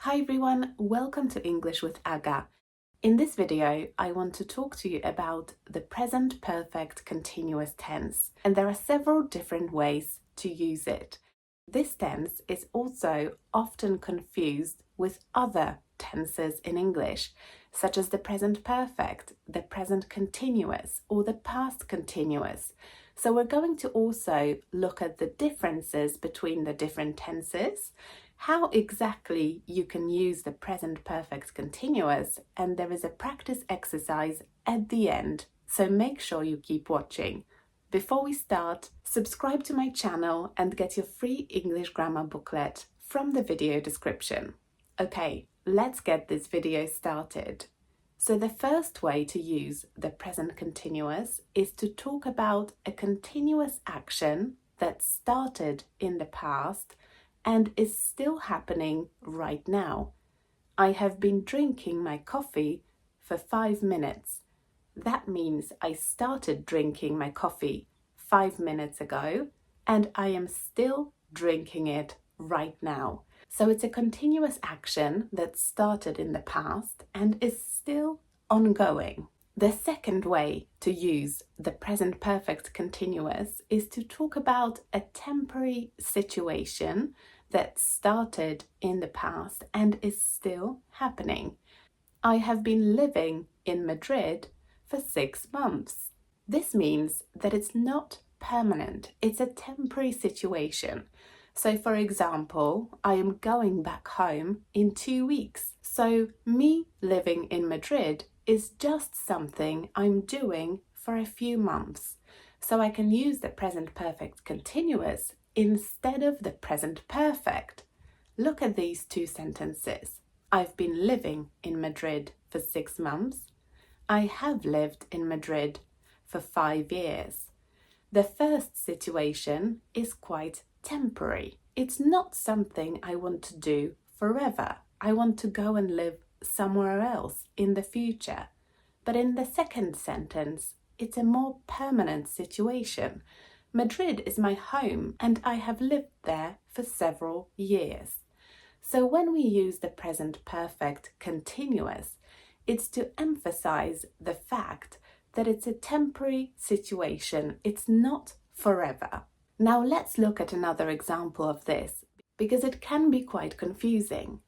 Hi everyone, welcome to English with Aga. In this video, I want to talk to you about the present perfect continuous tense, and there are several different ways to use it. This tense is also often confused with other tenses in English, such as the present perfect, the present continuous, or the past continuous. So we're going to also look at the differences between the different tenses, how exactly you can use the present perfect continuous, and there is a practice exercise at the end, so make sure you keep watching. Before we start, subscribe to my channel and get your free English grammar booklet from the video description. Okay, let's get this video started. So the first way to use the present continuous is to talk about a continuous action that started in the past and is still happening right now. I have been drinking my coffee for 5 minutes. That means I started drinking my coffee 5 minutes ago and I am still drinking it right now. So it's a continuous action that started in the past and is still ongoing. The second way to use the present perfect continuous is to talk about a temporary situation that started in the past and is still happening. I have been living in Madrid for 6 months. This means that it's not permanent, it's a temporary situation. So for example, I am going back home in 2 weeks. So me living in Madrid is just something I'm doing for a few months. So I can use the present perfect continuous instead of the present perfect. Look at these two sentences. I've been living in Madrid for 6 months. I have lived in Madrid for 5 years. The first situation is quite temporary. It's not something I want to do forever. I want to go and live somewhere else in the future. But in the second sentence, it's a more permanent situation. Madrid is my home and I have lived there for several years. So when we use the present perfect continuous, it's to emphasize the fact that it's a temporary situation. It's not forever. Now let's look at another example of this, because it can be quite confusing.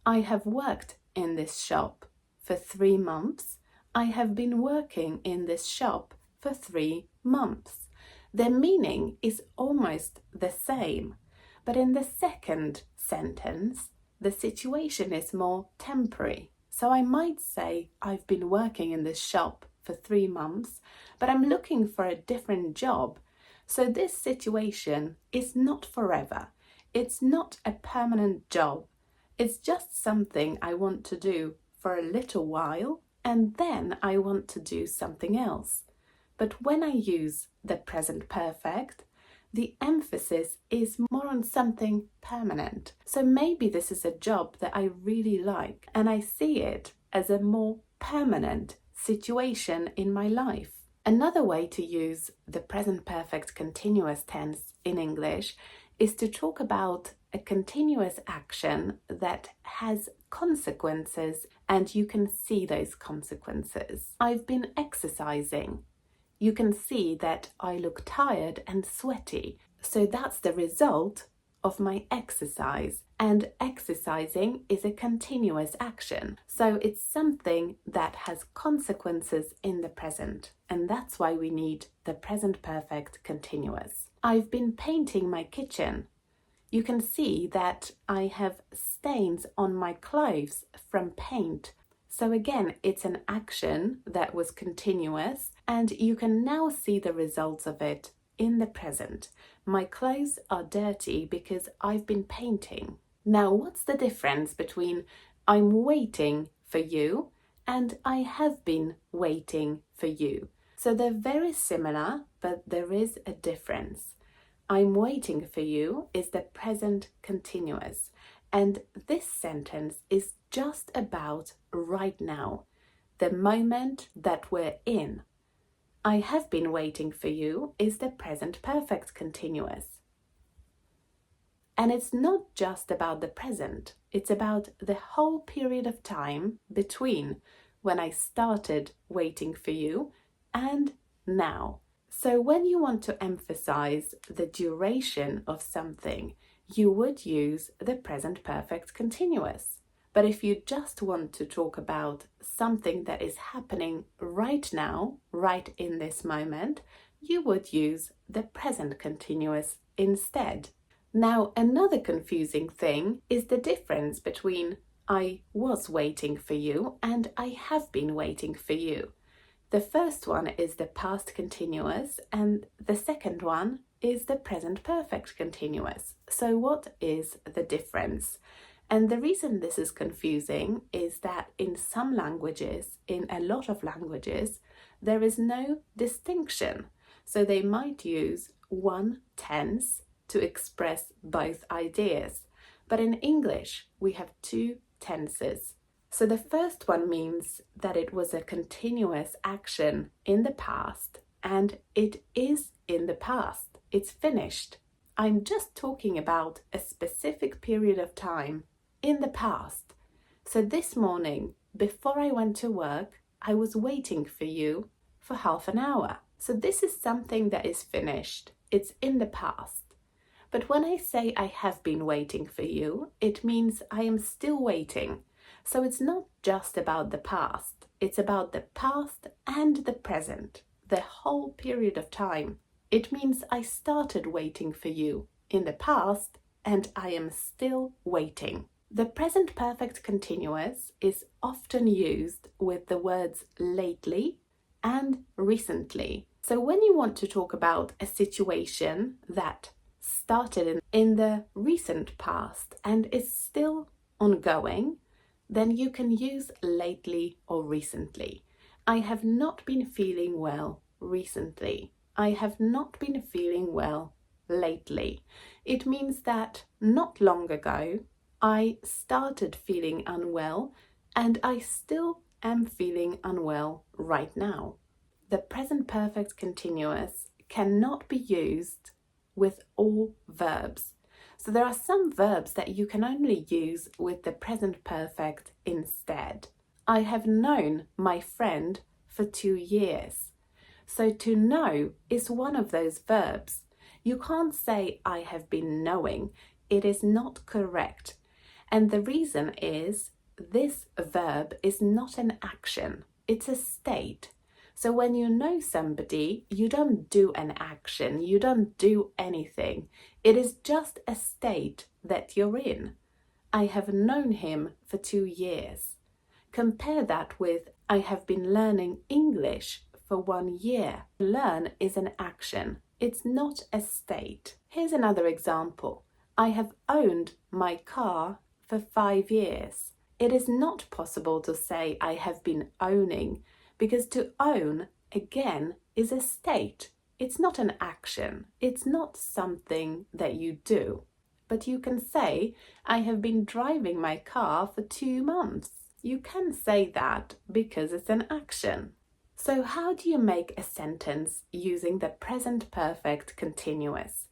I have worked in this shop for 3 months. I have been working in this shop for 3 months. Their meaning is almost the same, but in the second sentence, the situation is more temporary. So I might say I've been working in this shop for 3 months, but I'm looking for a different job. So this situation is not forever. It's not a permanent job. It's just something I want to do for a little while, and then I want to do something else. But when I use the present perfect, the emphasis is more on something permanent. So maybe this is a job that I really like, and I see it as a more permanent situation in my life. Another way to use the present perfect continuous tense in English is to talk about a continuous action that has consequences and you can see those consequences. I've been exercising. You can see that I look tired and sweaty. So that's the result of my exercise. And exercising is a continuous action. So it's something that has consequences in the present. And that's why we need the present perfect continuous. I've been painting my kitchen. You can see that I have stains on my clothes from paint. So again, it's an action that was continuous and you can now see the results of it in the present. My clothes are dirty because I've been painting. Now, what's the difference between I'm waiting for you and I have been waiting for you? So they're very similar, but there is a difference. I'm waiting for you is the present continuous. And this sentence is just about right now, the moment that we're in. I have been waiting for you is the present perfect continuous. And it's not just about the present, it's about the whole period of time between when I started waiting for you and now. So when you want to emphasize the duration of something, you would use the present perfect continuous. But if you just want to talk about something that is happening right now, right in this moment, you would use the present continuous instead. Now, another confusing thing is the difference between I was waiting for you and I have been waiting for you. The first one is the past continuous and the second one is the present perfect continuous. So what is the difference? And the reason this is confusing is that in some languages, in a lot of languages, there is no distinction. So they might use one tense to express both ideas. But in English, we have two tenses. So the first one means that it was a continuous action in the past and it is in the past. It's finished. I'm just talking about a specific period of time in the past. So this morning, before I went to work, I was waiting for you for half an hour. So this is something that is finished. It's in the past. But when I say I have been waiting for you, it means I am still waiting. So it's not just about the past. It's about the past and the present, the whole period of time. It means I started waiting for you in the past and I am still waiting. The present perfect continuous is often used with the words lately and recently. So when you want to talk about a situation that started in the recent past and is still ongoing, then you can use lately or recently. I have not been feeling well recently. I have not been feeling well lately. It means that not long ago, I started feeling unwell and I still am feeling unwell right now. The present perfect continuous cannot be used with all verbs. So there are some verbs that you can only use with the present perfect instead. I have known my friend for 2 years. So to know is one of those verbs. You can't say I have been knowing. It is not correct. And the reason is this verb is not an action. It's a state. So when you know somebody, you don't do an action, you don't do anything. It is just a state that you're in. I have known him for 2 years. Compare that with I have been learning English for 1 year. Learn is an action. It's not a state. Here's another example. I have owned my car for 5 years. It is not possible to say I have been owning because to own, again, is a state. It's not an action. It's not something that you do. But you can say, I have been driving my car for 2 months. You can say that because it's an action. So how do you make a sentence using the present perfect continuous?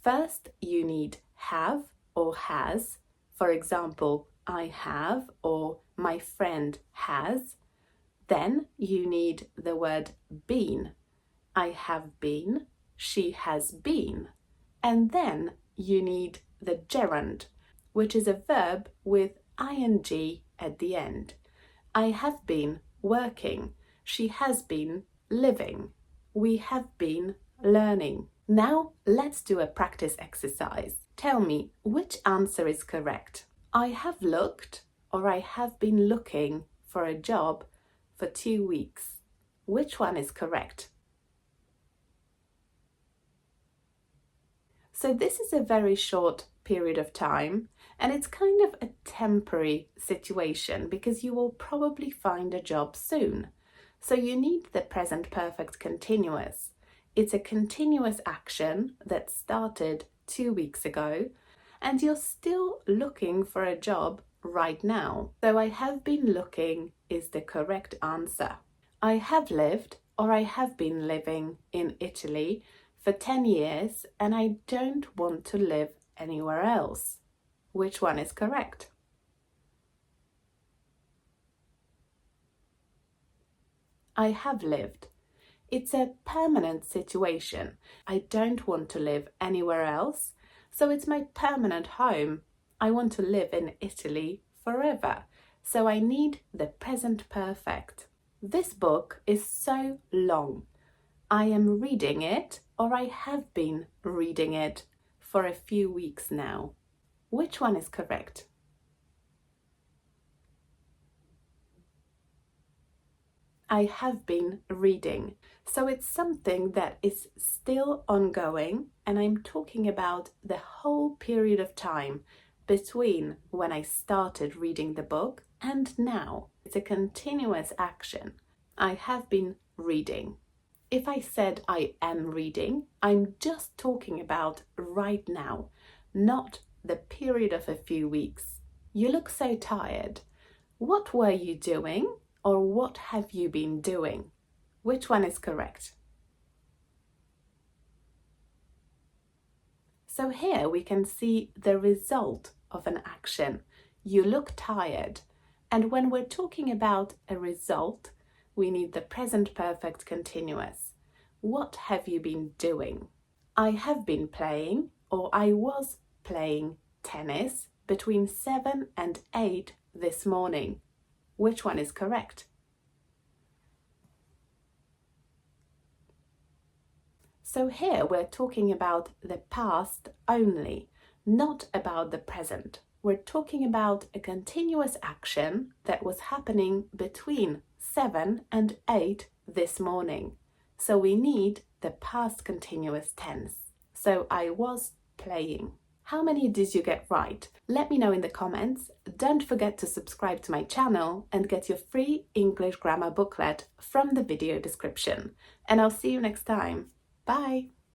First, you need have or has. For example, I have or my friend has. Then you need the word been. I have been, she has been. And then you need the gerund, which is a verb with ing at the end. I have been working. She has been living. We have been learning. Now let's do a practice exercise. Tell me which answer is correct. I have looked or I have been looking for a job for 2 weeks. Which one is correct? So this is a very short period of time and it's kind of a temporary situation because you will probably find a job soon. So you need the present perfect continuous. It's a continuous action that started 2 weeks ago and you're still looking for a job right now. So I have been looking is the correct answer. I have lived or I have been living in Italy for 10 years and I don't want to live anywhere else. Which one is correct? I have lived. It's a permanent situation. I don't want to live anywhere else, so it's my permanent home. I want to live in Italy forever, so I need the present perfect. This book is so long. I am reading it, or I have been reading it for a few weeks now. Which one is correct? I have been reading. So it's something that is still ongoing, and I'm talking about the whole period of time between when I started reading the book and now. It's a continuous action. I have been reading. If I said I am reading, I'm just talking about right now, not the period of a few weeks. You look so tired. What were you doing, or what have you been doing? Which one is correct? So here we can see the result of an action. You look tired. And when we're talking about a result, we need the present perfect continuous. What have you been doing? I have been playing, or I was playing tennis between 7 and 8 this morning. Which one is correct? So here we're talking about the past only, not about the present. We're talking about a continuous action that was happening between 7 and 8 this morning. So we need the past continuous tense. So I was playing. How many did you get right? Let me know in the comments. Don't forget to subscribe to my channel and get your free English grammar booklet from the video description. And I'll see you next time. Bye!